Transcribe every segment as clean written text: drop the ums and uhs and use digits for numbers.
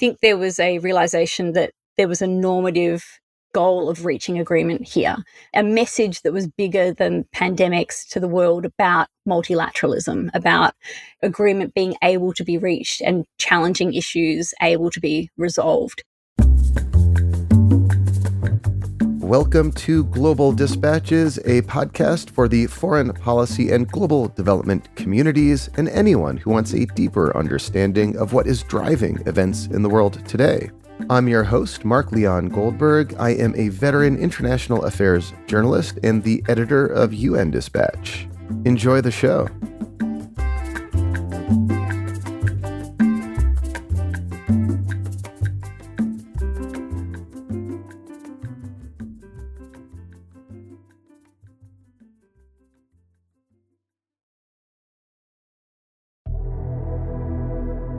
think there was a realization that there was a normative goal of reaching agreement here, a message that was bigger than pandemics to the world about multilateralism, about agreement being able to be reached and challenging issues able to be resolved. Welcome to Global Dispatches, a podcast for the foreign policy and global development communities and anyone who wants a deeper understanding of what is driving events in the world today. I'm your host, Mark Leon Goldberg. I am a veteran international affairs journalist and the editor of UN Dispatch. Enjoy the show.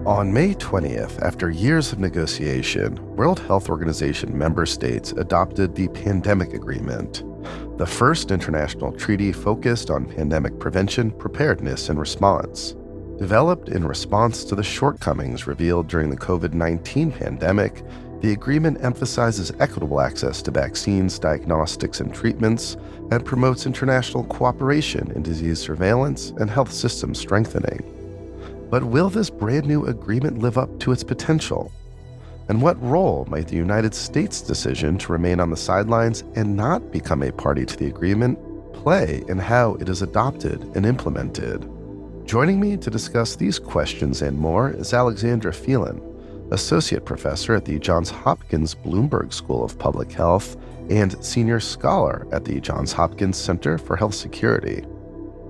On May 20th, after years of negotiation, World Health Organization member states adopted the Pandemic Agreement, the first international treaty focused on pandemic prevention, preparedness, and response. Developed in response to the shortcomings revealed during the COVID-19 pandemic, the agreement emphasizes equitable access to vaccines, diagnostics, and treatments, and promotes international cooperation in disease surveillance and health system strengthening. But will this brand new agreement live up to its potential? And what role might the United States' decision to remain on the sidelines and not become a party to the agreement play in how it is adopted and implemented? Joining me to discuss these questions and more is Alexandra Phelan, Associate Professor at the Johns Hopkins Bloomberg School of Public Health and Senior Scholar at the Johns Hopkins Center for Health Security.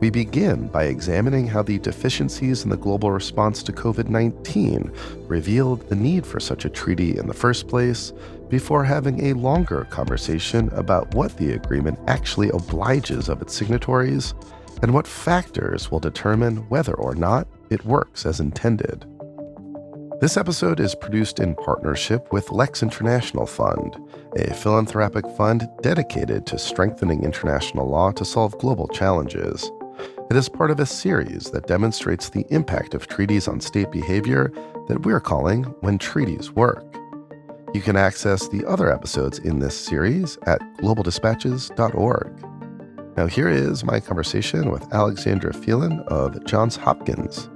We begin by examining how the deficiencies in the global response to COVID-19 revealed the need for such a treaty in the first place, before having a longer conversation about what the agreement actually obliges of its signatories and what factors will determine whether or not it works as intended. This episode is produced in partnership with Lex International Fund, a philanthropic fund dedicated to strengthening international law to solve global challenges. It is part of a series that demonstrates the impact of treaties on state behavior that we're calling When Treaties Work. You can access the other episodes in this series at globaldispatches.org. Now here is my conversation with Alexandra Phelan of Johns Hopkins.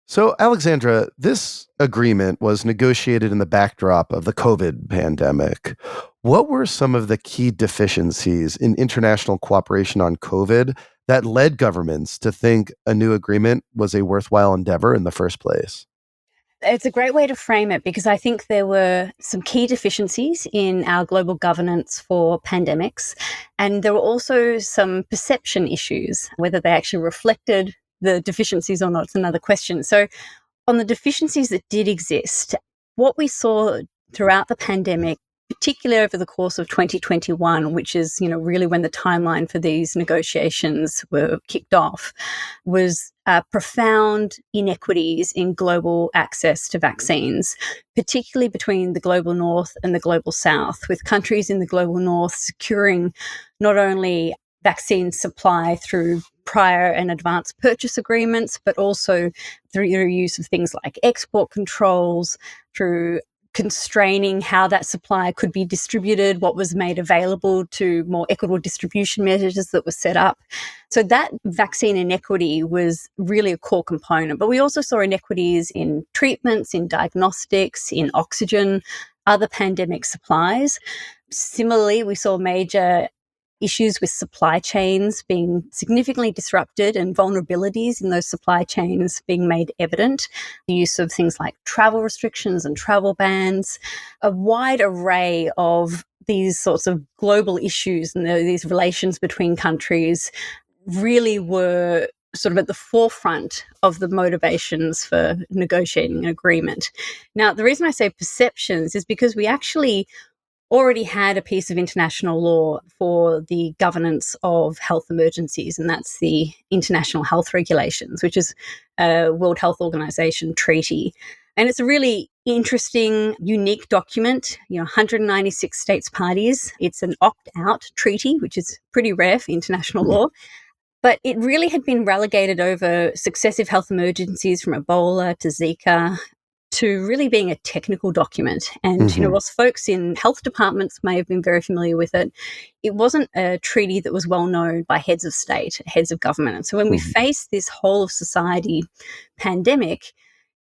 So, Alexandra, this agreement was negotiated in the backdrop of the COVID pandemic. What were some of the key deficiencies in international cooperation on COVID that led governments to think a new agreement was a worthwhile endeavor in the first place? It's a great way to frame it because I think there were some key deficiencies in our global governance for pandemics, and there were also some perception issues. Whether they actually reflected the deficiencies or not is another question. So on the deficiencies that did exist, what we saw throughout the pandemic, particularly over the course of 2021, which is, really when the timeline for these negotiations were kicked off, was profound inequities in global access to vaccines, particularly between the global north and the global south, with countries in the global north securing not only vaccine supply through prior and advanced purchase agreements, but also through the use of things like export controls, through constraining how that supply could be distributed, what was made available, to more equitable distribution measures that were set up. So that vaccine inequity was really a core component. But we also saw inequities in treatments, in diagnostics, in oxygen, other pandemic supplies. Similarly, we saw major issues with supply chains being significantly disrupted and vulnerabilities in those supply chains being made evident. The use of things like travel restrictions and travel bans, a wide array of these sorts of global issues and these relations between countries really were sort of at the forefront of the motivations for negotiating an agreement. Now, the reason I say perceptions is because we actually already had a piece of international law for the governance of health emergencies, and that's the International Health Regulations, which is a World Health Organization treaty. And it's a really interesting, unique document, 196 states parties. It's an opt-out treaty, which is pretty rare for international law. But it really had been relegated over successive health emergencies from Ebola to Zika to really being a technical document. And, whilst folks in health departments may have been very familiar with it, it wasn't a treaty that was well known by heads of state, heads of government. And so when we face this whole of society pandemic,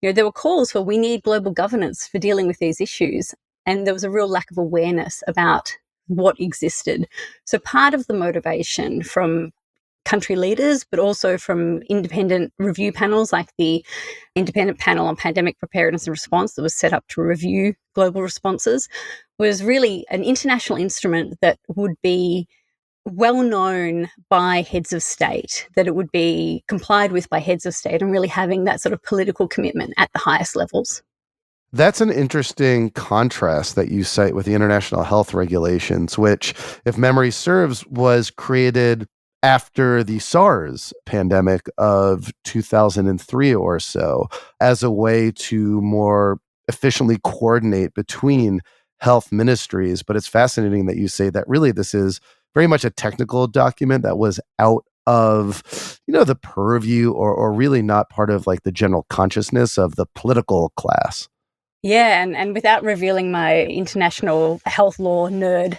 there were calls for we need global governance for dealing with these issues. And there was a real lack of awareness about what existed. So part of the motivation from country leaders, but also from independent review panels like the Independent Panel on Pandemic Preparedness and Response that was set up to review global responses, was really an international instrument that would be well known by heads of state, that it would be complied with by heads of state, and really having that sort of political commitment at the highest levels. That's an interesting contrast that you cite with the international health regulations, which, if memory serves, was created after the SARS pandemic of 2003 or so as a way to more efficiently coordinate between health ministries. But it's fascinating that you say that really this is very much a technical document that was out of, the purview or really not part of like the general consciousness of the political class. Yeah, and without revealing my international health law nerd.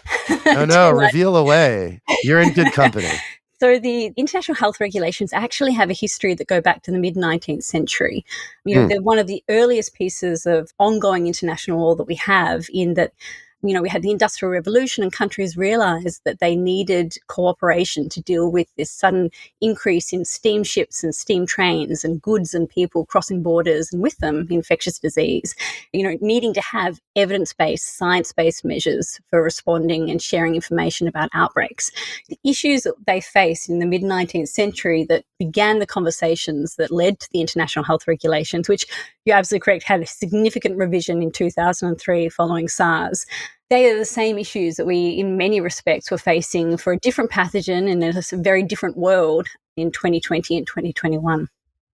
No, reveal away. You're in good company. So the international health regulations actually have a history that go back to the mid-19th century. They're one of the earliest pieces of ongoing international law that we have, in that we had the Industrial Revolution and countries realized that they needed cooperation to deal with this sudden increase in steamships and steam trains and goods and people crossing borders, and with them infectious disease, needing to have evidence-based, science-based measures for responding and sharing information about outbreaks. The issues that they faced in the mid-19th century that began the conversations that led to the international health regulations, which you're absolutely correct, had a significant revision in 2003 following SARS. They are the same issues that we, in many respects, were facing for a different pathogen in a very different world in 2020 and 2021.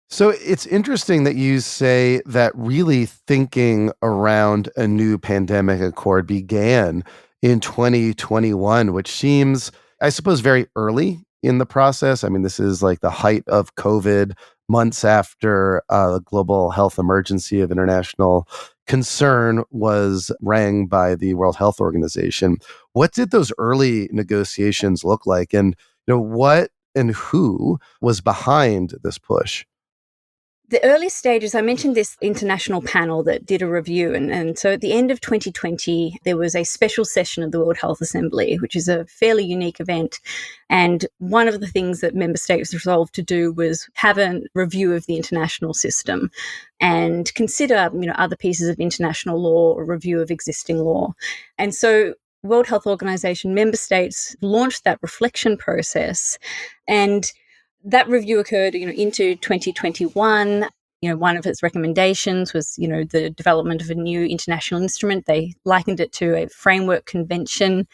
So it's interesting that you say that really thinking around a new pandemic accord began in 2021, which seems, I suppose, very early in the process. I mean, this is like the height of COVID, months after the global health emergency of international concern was rang by the World Health Organization. What did those early negotiations look like? And what and who was behind this push? The early stages, I mentioned this international panel that did a review. And so at the end of 2020, there was a special session of the World Health Assembly, which is a fairly unique event. And one of the things that member states resolved to do was have a review of the international system and consider, other pieces of international law or review of existing law. And so World Health Organization member states launched that reflection process, and that review occurred, into 2021. One of its recommendations was, the development of a new international instrument. They likened it to a framework convention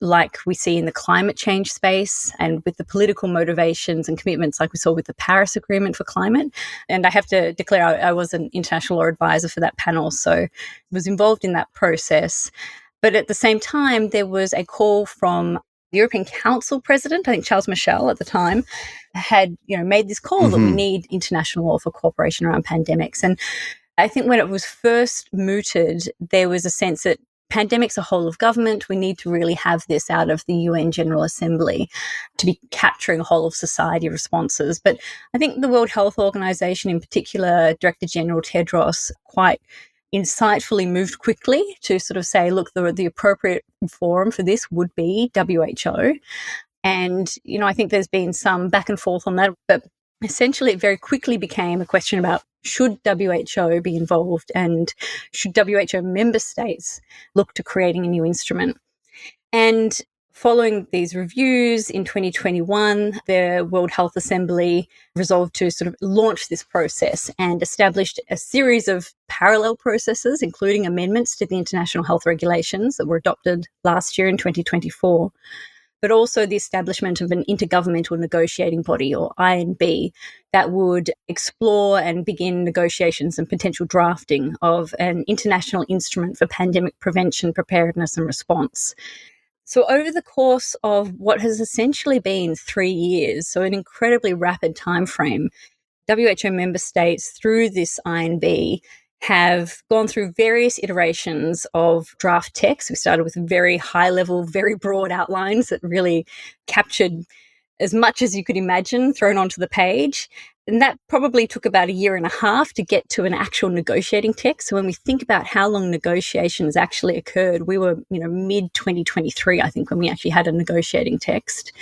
like we see in the climate change space, and with the political motivations and commitments like we saw with the Paris Agreement for climate. And I have to declare I was an international law advisor for that panel, so was involved in that process. But at the same time, there was a call from the European Council President, I think Charles Michel at the time, had made this call that we need international law for cooperation around pandemics. And I think when it was first mooted, there was a sense that pandemics are whole of government. We need to really have this out of the UN General Assembly to be capturing whole of society responses. But I think the World Health Organization, in particular, Director General Tedros, quite insightfully moved quickly to sort of say, look, the appropriate forum for this would be WHO. And, I think there's been some back and forth on that, but essentially it very quickly became a question about should WHO be involved and should WHO member states look to creating a new instrument. And Following these reviews in 2021, the World Health Assembly resolved to sort of launch this process and established a series of parallel processes, including amendments to the international health regulations that were adopted last year in 2024, but also the establishment of an intergovernmental negotiating body, or INB, that would explore and begin negotiations and potential drafting of an international instrument for pandemic prevention, preparedness, and response. So over the course of what has essentially been 3 years, so an incredibly rapid timeframe, WHO member states through this INB have gone through various iterations of draft text. We started with very high level, very broad outlines that really captured as much as you could imagine thrown onto the page. And that probably took about a year and a half to get to an actual negotiating text. So when we think about how long negotiations actually occurred, we were, mid 2023, I think, when we actually had a negotiating text.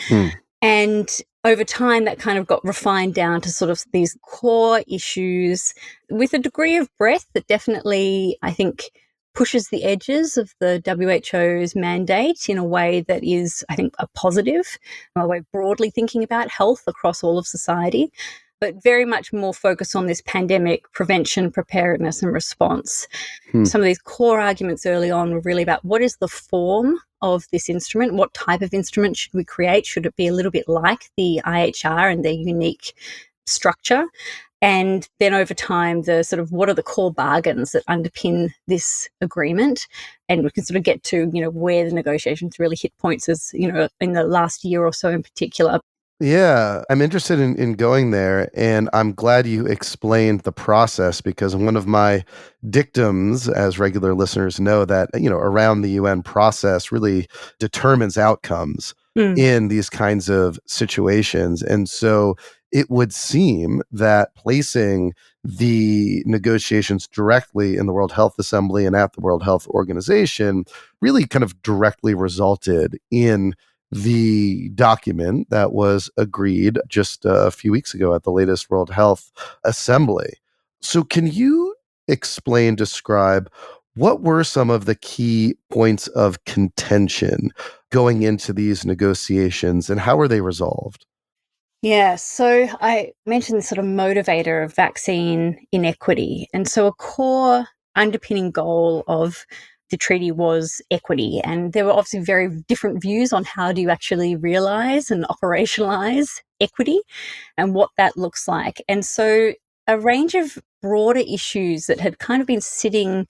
And over time, that kind of got refined down to sort of these core issues with a degree of breadth that definitely, I think, pushes the edges of the WHO's mandate in a way that is, I think, a positive, a way of broadly thinking about health across all of society, but very much more focused on this pandemic prevention, preparedness, and response. Some of these core arguments early on were really about what is the form of this instrument? What type of instrument should we create? Should it be a little bit like the IHR and their unique structure? And then over time, the sort of what are the core bargains that underpin this agreement? And we can sort of get to, where the negotiations really hit points as, in the last year or so in particular. Yeah, I'm interested in going there, and I'm glad you explained the process because one of my dictums, as regular listeners know, that, around the UN process really determines outcomes in these kinds of situations. And so it would seem that placing the negotiations directly in the World Health Assembly and at the World Health Organization really kind of directly resulted in the document that was agreed just a few weeks ago at the latest World Health Assembly. So can you describe what were some of the key points of contention going into these negotiations and how were they resolved? Yeah, so I mentioned the sort of motivator of vaccine inequity. And so a core underpinning goal of the treaty was equity. And there were obviously very different views on how do you actually realize and operationalize equity and what that looks like. And so a range of broader issues that had kind of been sitting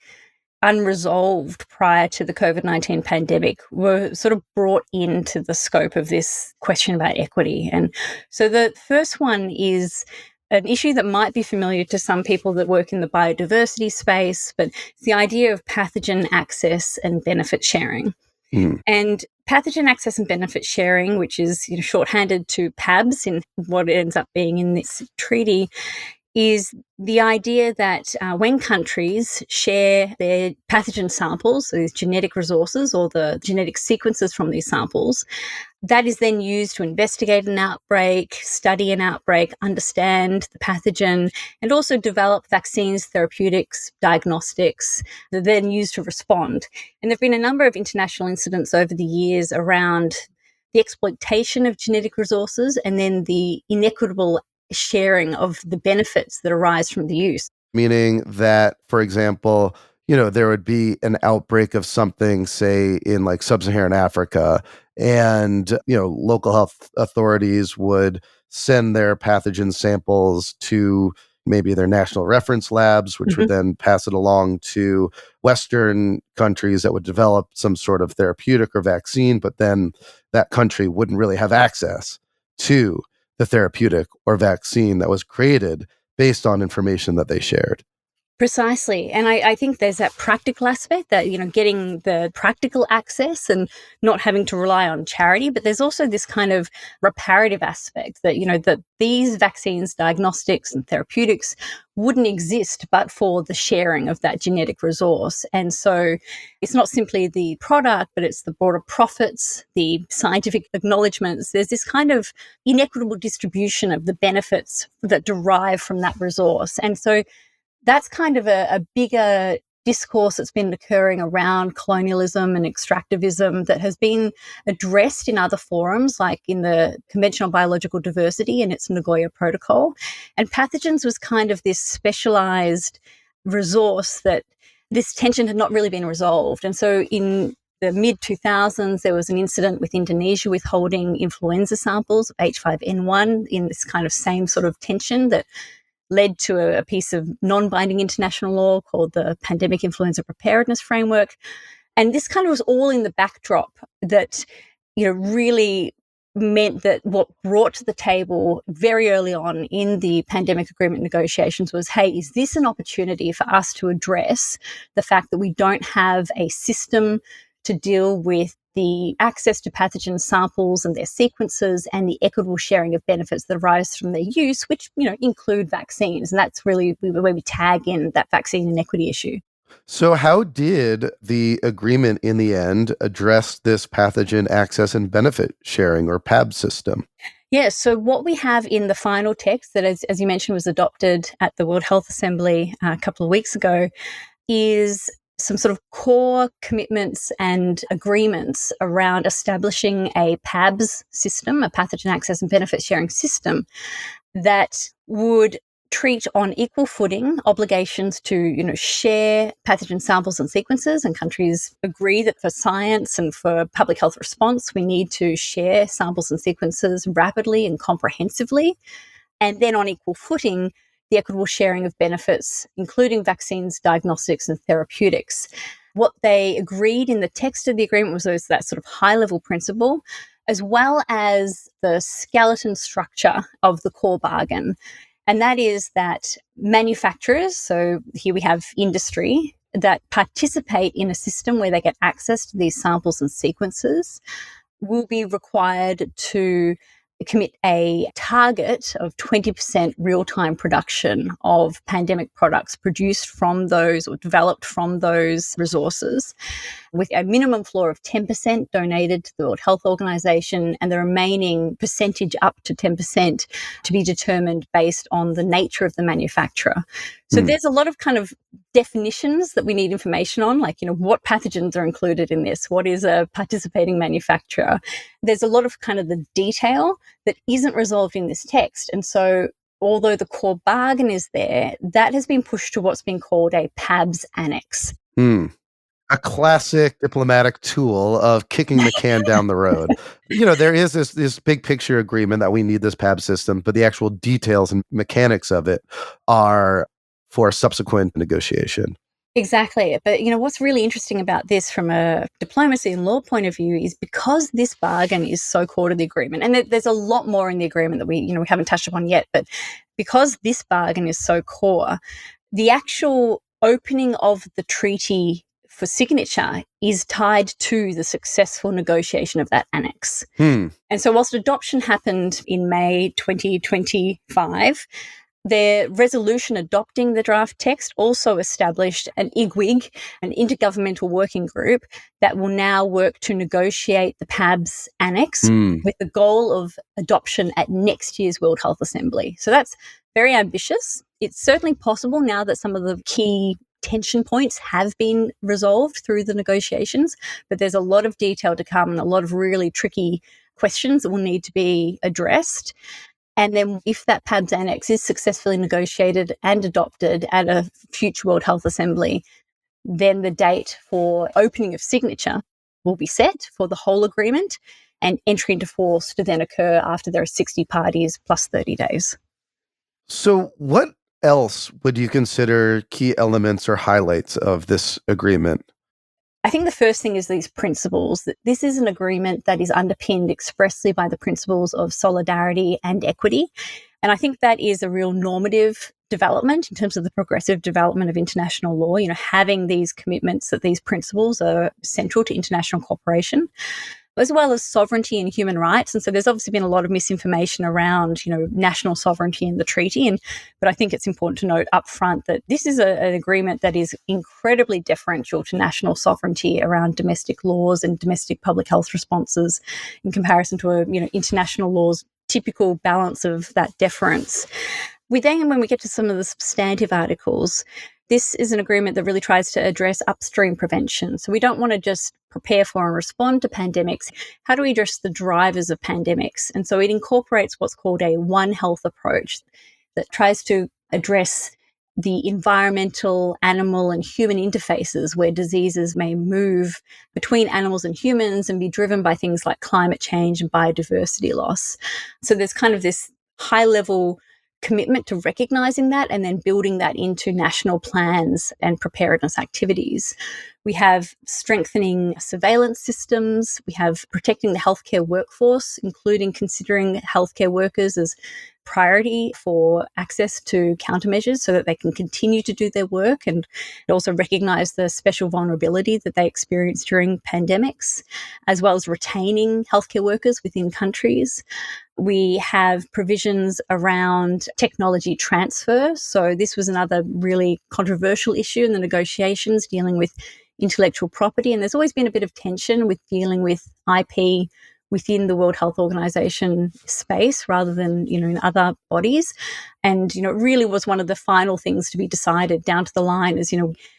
unresolved prior to the COVID-19 pandemic were sort of brought into the scope of this question about equity. And so the first one is an issue that might be familiar to some people that work in the biodiversity space, but it's the idea of pathogen access and benefit sharing. And pathogen access and benefit sharing, which is shorthanded to PABS in what it ends up being in this treaty, is the idea that when countries share their pathogen samples, so these genetic resources or the genetic sequences from these samples, that is then used to investigate an outbreak, study an outbreak, understand the pathogen, and also develop vaccines, therapeutics, diagnostics that are then used to respond. And there have been a number of international incidents over the years around the exploitation of genetic resources and then the inequitable sharing of the benefits that arise from the use. Meaning that, for example, there would be an outbreak of something, say, in like sub-Saharan Africa, and, local health authorities would send their pathogen samples to maybe their national reference labs, which would then pass it along to Western countries that would develop some sort of therapeutic or vaccine, but then that country wouldn't really have access to the therapeutic or vaccine that was created based on information that they shared. Precisely. And I think there's that practical aspect that, getting the practical access and not having to rely on charity. But there's also this kind of reparative aspect that, that these vaccines, diagnostics and therapeutics wouldn't exist but for the sharing of that genetic resource. And so it's not simply the product, but it's the broader profits, the scientific acknowledgements. There's this kind of inequitable distribution of the benefits that derive from that resource. And so that's kind of a bigger discourse that's been occurring around colonialism and extractivism that has been addressed in other forums, like in the Convention on Biological Diversity and its Nagoya Protocol. And pathogens was kind of this specialized resource that this tension had not really been resolved. And so in the mid-2000s, there was an incident with Indonesia withholding influenza samples of H5N1 in this kind of same sort of tension that led to a piece of non-binding international law called the Pandemic Influenza Preparedness Framework. And this kind of was all in the backdrop that, really meant that what brought to the table very early on in the pandemic agreement negotiations was, hey, is this an opportunity for us to address the fact that we don't have a system to deal with the access to pathogen samples and their sequences and the equitable sharing of benefits that arise from their use, which, include vaccines. And that's really where we tag in that vaccine inequity issue. So how did the agreement in the end address this pathogen access and benefit sharing, or PAB system? Yeah, so what we have in the final text that, as you mentioned, was adopted at the World Health Assembly a couple of weeks ago is some sort of core commitments and agreements around establishing a PABS system, a pathogen access and benefit sharing system, that would treat on equal footing obligations to, share pathogen samples and sequences. And countries agree that for science and for public health response, we need to share samples and sequences rapidly and comprehensively. And then on equal footing, the equitable sharing of benefits, including vaccines, diagnostics, and therapeutics. What they agreed in the text of the agreement was that sort of high-level principle, as well as the skeleton structure of the core bargain. And that is that manufacturers, so here we have industry, that participate in a system where they get access to these samples and sequences, will be required to commit a target of 20% real-time production of pandemic products produced from those or developed from those resources, with a minimum floor of 10% donated to the World Health Organization and the remaining percentage up to 10% to be determined based on the nature of the manufacturer. So there's a lot of kind of definitions that we need information on, like, what pathogens are included in this? What is a participating manufacturer? There's a lot of kind of the detail that isn't resolved in this text. And so although the core bargain is there, that has been pushed to what's been called a PABS annex. A classic diplomatic tool of kicking the can down the road. There is this big picture agreement that we need this PAB system, but the actual details and mechanics of it are for subsequent negotiation. Exactly. But, what's really interesting about this from a diplomacy and law point of view is because this bargain is so core to the agreement, and there's a lot more in the agreement that we haven't touched upon yet, but because this bargain is so core, the actual opening of the treaty for signature is tied to the successful negotiation of that annex. And so whilst adoption happened in May 2025, their resolution adopting the draft text also established an IGWIG, an intergovernmental working group, that will now work to negotiate the PABS annex with the goal of adoption at next year's World Health Assembly. So that's very ambitious. It's certainly possible now that some of the key tension points have been resolved through the negotiations, but there's a lot of detail to come and a lot of really tricky questions that will need to be addressed. And then if that PABS annex is successfully negotiated and adopted at a future World Health Assembly, then the date for opening of signature will be set for the whole agreement, and entry into force to then occur after there are 60 parties plus 30 days. So what else would you consider key elements or highlights of this agreement? I think the first thing is these principles, that this is an agreement that is underpinned expressly by the principles of solidarity and equity. And I think that is a real normative development in terms of the progressive development of international law, having these commitments that these principles are central to international cooperation, as well as sovereignty and human rights. And so there's obviously been a lot of misinformation around, national sovereignty in the treaty. But I think it's important to note up front that this is an agreement that is incredibly deferential to national sovereignty around domestic laws and domestic public health responses in comparison to international law's typical balance of that deference. When we get to some of the substantive articles, This is an agreement that really tries to address upstream prevention. So we don't want to just prepare for and respond to pandemics. How do we address the drivers of pandemics? And so it incorporates what's called a One Health approach that tries to address the environmental, animal, and human interfaces where diseases may move between animals and humans and be driven by things like climate change and biodiversity loss. So there's kind of this high-level commitment to recognizing that and then building that into national plans and preparedness activities. We have strengthening surveillance systems. We have protecting the healthcare workforce, including considering healthcare workers as priority for access to countermeasures so that they can continue to do their work, and also recognize the special vulnerability that they experience during pandemics, as well as retaining healthcare workers within countries. We have provisions around technology transfer. So this was another really controversial issue in the negotiations dealing with intellectual property. And there's always been a bit of tension with dealing with IP within the World Health Organization space rather than, in other bodies. And, it really was one of the final things to be decided down to the line is,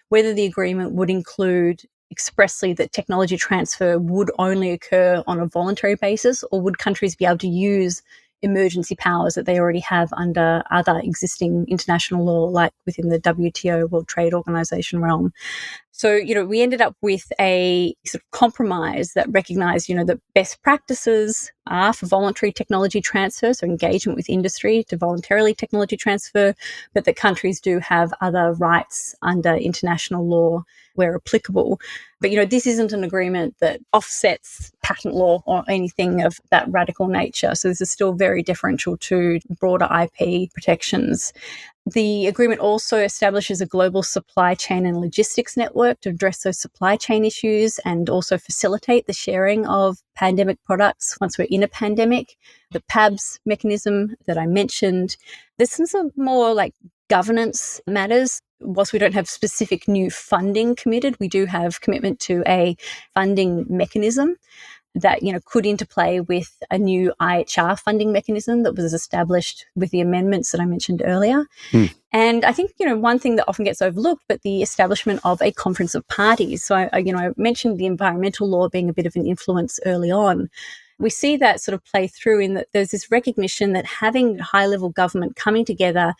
whether the agreement would include expressly that technology transfer would only occur on a voluntary basis, or would countries be able to use emergency powers that they already have under other existing international law, like within the WTO, World Trade Organization realm. So, we ended up with a sort of compromise that recognized, that best practices are for voluntary technology transfer, so engagement with industry to voluntarily technology transfer, but that countries do have other rights under international law where applicable. But, this isn't an agreement that offsets patent law or anything of that radical nature. So this is still very deferential to broader IP protections. The agreement also establishes a global supply chain and logistics network to address those supply chain issues and also facilitate the sharing of pandemic products once we're in a pandemic. The PABS mechanism that I mentioned. There's some more like governance matters. Whilst we don't have specific new funding committed, we do have commitment to a funding mechanism that could interplay with a new IHR funding mechanism that was established with the amendments that I mentioned earlier. And I think one thing that often gets overlooked, but the establishment of a conference of parties. So I mentioned the environmental law being a bit of an influence early on. We see that sort of play through in that there's this recognition that having high-level government coming together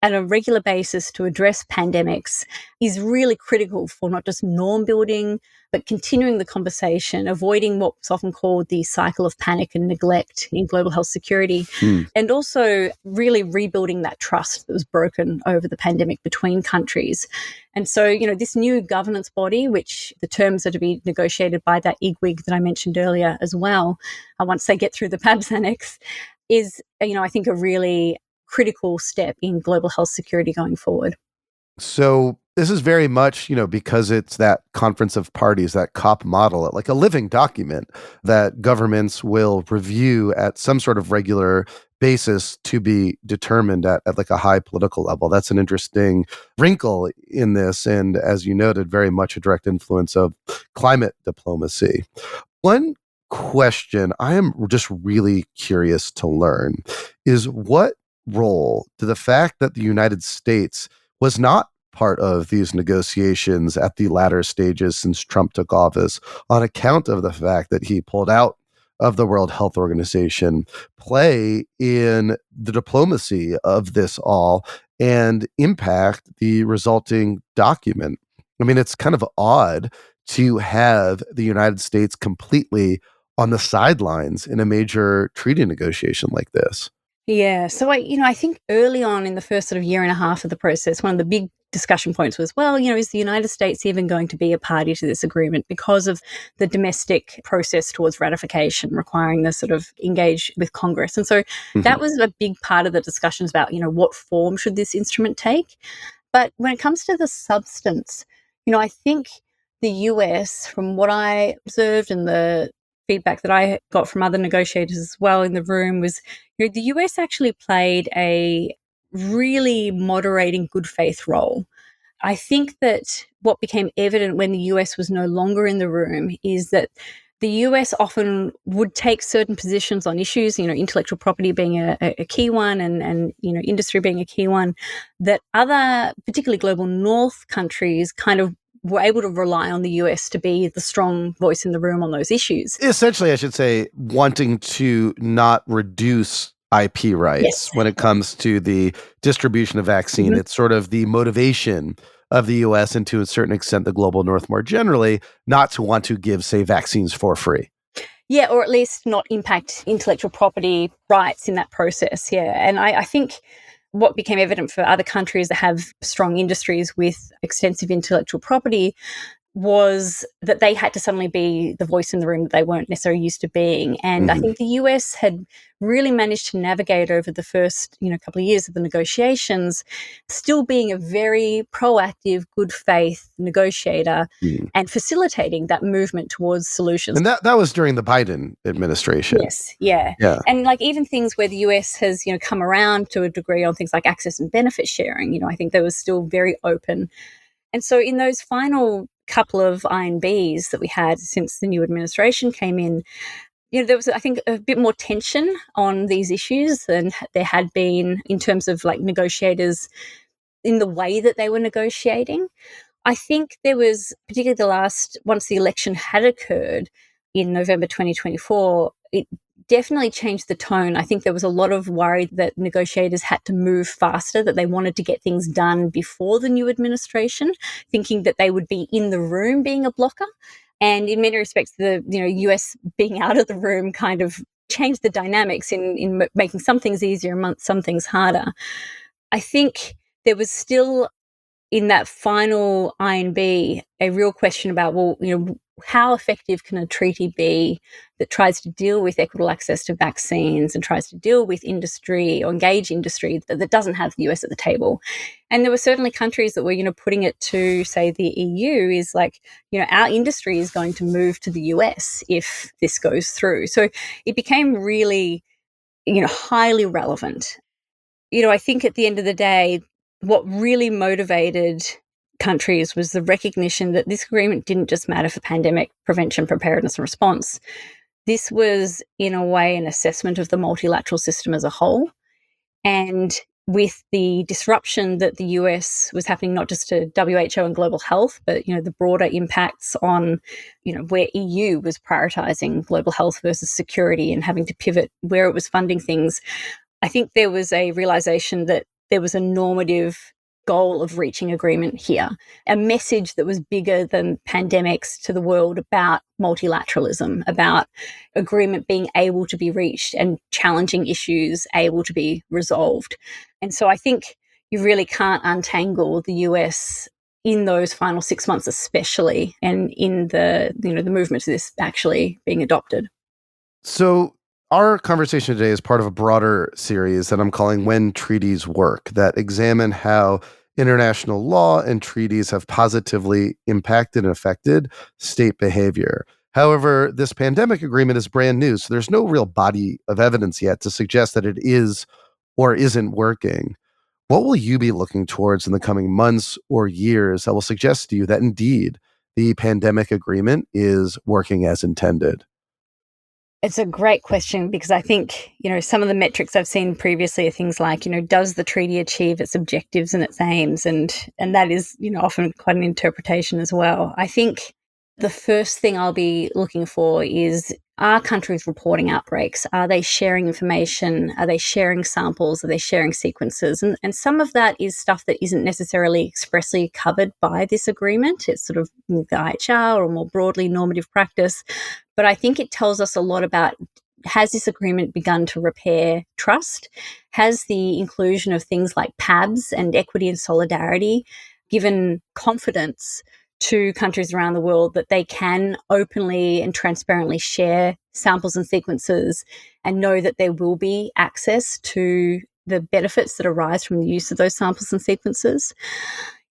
at a regular basis to address pandemics is really critical for not just norm building, but continuing the conversation, avoiding what's often called the cycle of panic and neglect in global health security, and also really rebuilding that trust that was broken over the pandemic between countries. And so, this new governance body, which the terms are to be negotiated by that IGWIG that I mentioned earlier as well, once they get through the PABS annex, is, I think a really critical step in global health security going forward. So this is very much, because it's that conference of parties, that COP model, like a living document that governments will review at some sort of regular basis to be determined at like a high political level. That's an interesting wrinkle in this. And as you noted, very much a direct influence of climate diplomacy. One question I am just really curious to learn is what role to the fact that the United States was not part of these negotiations at the latter stages since Trump took office on account of the fact that he pulled out of the World Health Organization play in the diplomacy of this all and impact the resulting document? I mean, it's kind of odd to have the United States completely on the sidelines in a major treaty negotiation like this. Yeah. So I think early on in the first sort of year and a half of the process, one of the big discussion points was, well, is the United States even going to be a party to this agreement because of the domestic process towards ratification requiring the sort of engage with Congress? And so that was a big part of the discussions about, what form should this instrument take? But when it comes to the substance, I think the US, from what I observed and the feedback that I got from other negotiators as well in the room, was the US actually played a really moderating good faith role. I think that what became evident when the US was no longer in the room is that the US often would take certain positions on issues, intellectual property being a key one and industry being a key one, that other, particularly global north countries, kind of were able to rely on the US to be the strong voice in the room on those issues. Essentially, I should say, wanting to not reduce IP rights when it comes to the distribution of vaccine. Mm-hmm. It's sort of the motivation of the US and to a certain extent the global north more generally, not to want to give, say, vaccines for free. Yeah, or at least not impact intellectual property rights in that process. Yeah. And I think what became evident for other countries that have strong industries with extensive intellectual property was that they had to suddenly be the voice in the room that they weren't necessarily used to being. And I think the US had really managed to navigate over the first, couple of years of the negotiations, still being a very proactive, good faith negotiator and facilitating that movement towards solutions. And that was during the Biden administration. Yes, yeah. And even things where the US has, come around to a degree on things like access and benefit sharing, I think that was still very open. And so in those final couple of INBs that we had since the new administration came in, there was, I think, a bit more tension on these issues than there had been in terms of like negotiators in the way that they were negotiating. I think there was, particularly once the election had occurred in November 2024, it definitely changed the tone. I think there was a lot of worry that negotiators had to move faster, that they wanted to get things done before the new administration, thinking that they would be in the room being a blocker. And in many respects, the US being out of the room kind of changed the dynamics in making some things easier and some things harder. I think there was still, in that final INB, a real question about, how effective can a treaty be that tries to deal with equitable access to vaccines and tries to deal with industry or engage industry that doesn't have the US at the table? And there were certainly countries that were, putting it to, say, the EU is like, our industry is going to move to the US if this goes through. So it became really, highly relevant. I think at the end of the day, what really motivated countries was the recognition that this agreement didn't just matter for pandemic prevention, preparedness, and response. This was, in a way, an assessment of the multilateral system as a whole. And with the disruption that the US was happening, not just to WHO and global health, but, the broader impacts on, where EU was prioritizing global health versus security and having to pivot where it was funding things, I think there was a realization that there was a normative goal of reaching agreement here, a message that was bigger than pandemics to the world about multilateralism, about agreement being able to be reached and challenging issues able to be resolved. And so I think you really can't untangle the US in those final 6 months especially, and in the movement to this actually being adopted. So our conversation today is part of a broader series that I'm calling When Treaties Work, that examine how international law and treaties have positively impacted and affected state behavior. However, this pandemic agreement is brand new, so there's no real body of evidence yet to suggest that it is or isn't working. What will you be looking towards in the coming months or years that will suggest to you that indeed the pandemic agreement is working as intended? It's a great question because I think, some of the metrics I've seen previously are things like, does the treaty achieve its objectives and its aims? And that is, often quite an interpretation as well. I think the first thing I'll be looking for is, are countries reporting outbreaks? Are they sharing information? Are they sharing samples? Are they sharing sequences? And some of that is stuff that isn't necessarily expressly covered by this agreement. It's sort of the IHR or more broadly normative practice. But I think it tells us a lot about, has this agreement begun to repair trust? Has the inclusion of things like PABs and equity and solidarity given confidence to countries around the world that they can openly and transparently share samples and sequences and know that there will be access to the benefits that arise from the use of those samples and sequences?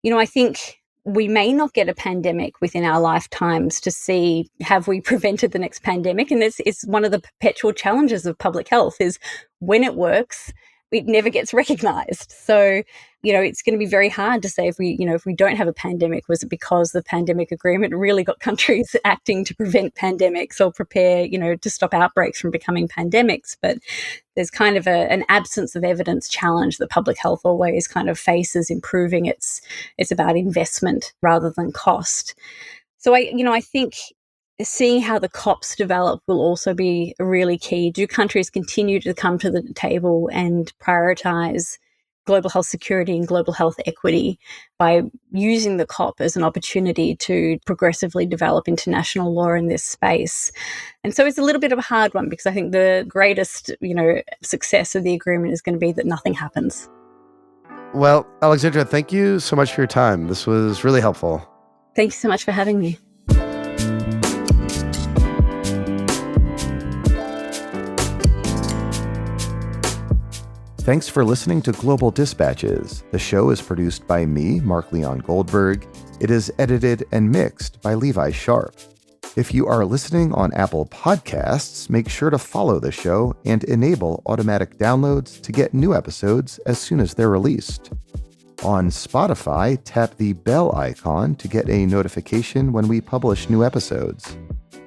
I think we may not get a pandemic within our lifetimes to see, have we prevented the next pandemic? And it's one of the perpetual challenges of public health is, when it works, it never gets recognized. So, it's going to be very hard to say if we don't have a pandemic, was it because the pandemic agreement really got countries acting to prevent pandemics or prepare, to stop outbreaks from becoming pandemics? But there's kind of an absence of evidence challenge that public health always kind of faces improving. It's about investment rather than cost. So I think seeing how the COPs develop will also be really key. Do countries continue to come to the table and prioritize global health security and global health equity by using the COP as an opportunity to progressively develop international law in this space? And so it's a little bit of a hard one, because I think the greatest, success of the agreement is going to be that nothing happens. Well, Alexandra, thank you so much for your time. This was really helpful. Thank you so much for having me. Thanks for listening to Global Dispatches. The show is produced by me, Mark Leon Goldberg. It is edited and mixed by Levi Sharp. If you are listening on Apple Podcasts, make sure to follow the show and enable automatic downloads to get new episodes as soon as they're released. On Spotify, tap the bell icon to get a notification when we publish new episodes.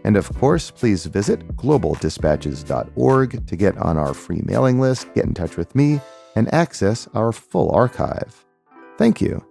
And of course, please visit globaldispatches.org to get on our free mailing list, get in touch with me, and access our full archive. Thank you.